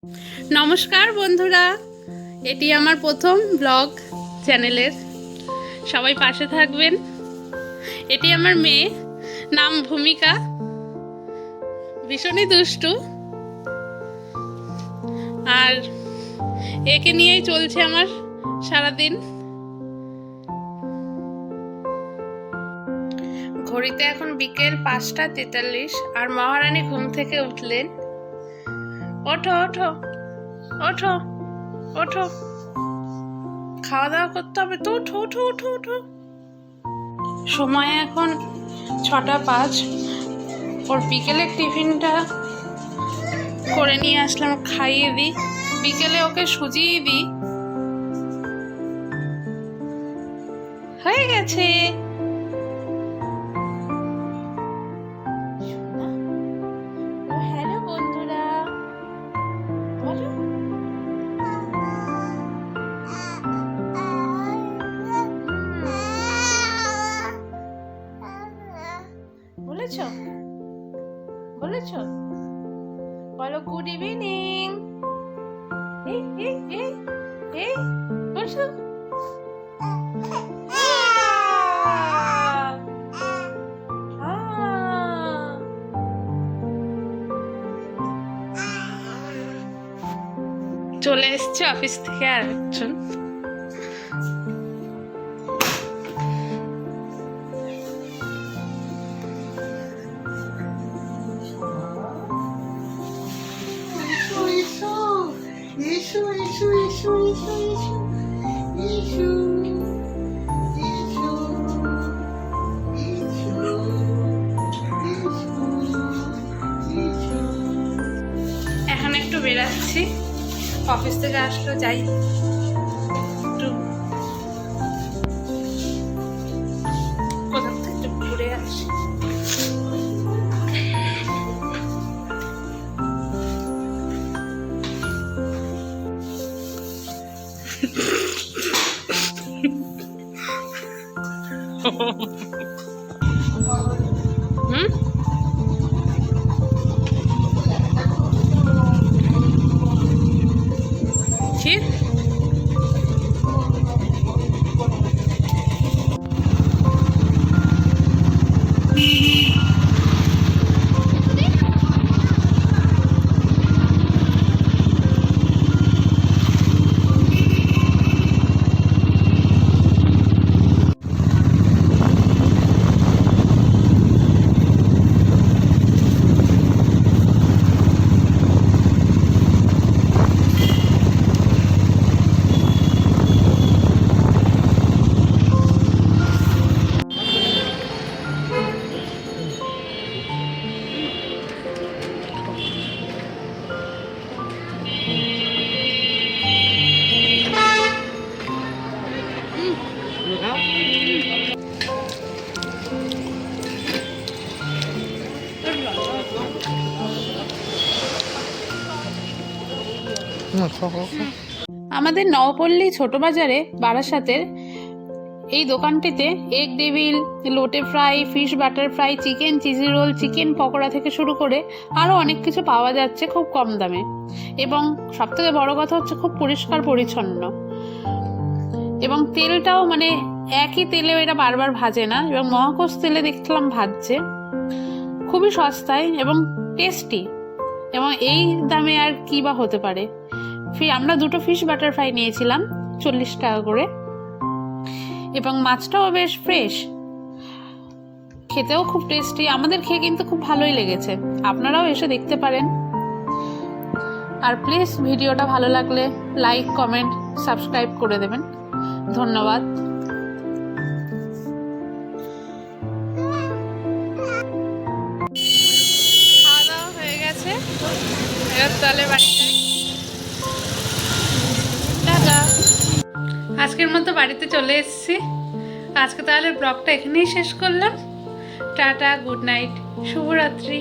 নমস্কার বন্ধুরা, এটি আমার প্রথম ব্লগ চ্যানেলের। সবাই পাশে থাকবেন। এটি আমার মেয়ে, নাম ভূমিকা, ভীষণই দুষ্টু। আর একে নিয়েই চলছে আমার সারাদিন। ঘড়িতে এখন বিকেল 5:43 আর মহারানী ঘুম থেকে উঠলেন। ওঠো ওঠো ওঠো ওঠো, খাওয়া দাওয়া করতে হবে তো, ওঠো ওঠো ওঠো ওঠো। সময় এখন 6:05। ওর বিকেলের টিফিনটা করে নিয়ে আসলাম, খাইয়ে দিই। বিকেলে ওকে সুজিয়ে দিই। হয়ে গেছে। হ্যালো বন্ধুরা, বলো। বলেছো বলেছো, বলো গুড ইভিনিং। এই এই এই এই বসো। চলে এসছে অফিস থেকে আর একজন। এখন একটু বেরাচ্ছি, অফিস থেকে আসলো, যাই একটু কোথাও থেকে একটু ঘুরে আসি। হুম, ঠিক। আমাদের নবপল্লী ছোট বাজারে বারাসাতের এই দোকানটিতে এগ ডেভিল, লোটে fry, fish butter fry, chicken cheesy roll, chicken pakora থেকে শুরু করে আরও অনেক কিছু পাওয়া যাচ্ছে খুব কম দামে। এবং সবথেকে বড় কথা হচ্ছে খুব পরিষ্কার পরিচ্ছন্ন। এবং তেলটাও মানে একই তেলেও এটা বারবার ভাজে না, এবং মহাকোষ তেলে দেখলাম ভাজছে। খুবই সস্তায় এবং টেস্টি, এবং এই দামে আর কি বা হতে পারে। আমরা 2টো ফিশ বাটার ফ্রাই নিয়েছিলাম 40 টাকা করে, এবং মাছটাও বেশ ফ্রেশ, খেতেও খুব টেস্টি। আমাদের খেয়ে কিন্তু খুব ভালোই লেগেছে, আপনারাও এসে দেখতে পারেন। আর প্লিজ ভিডিওটা ভালো লাগলে লাইক, কমেন্ট, সাবস্ক্রাইব করে দেবেন। ধন্যবাদ। খাওয়া দাওয়া হয়ে গেছে, এবার তাহলে বাড়ি যাই। টাটা। আজকের মতো বাড়িতে চলে এসেছি। আজকে তাহলে ব্লগটা এখানেই শেষ করলাম। টাটা, গুড নাইট, শুভরাত্রি।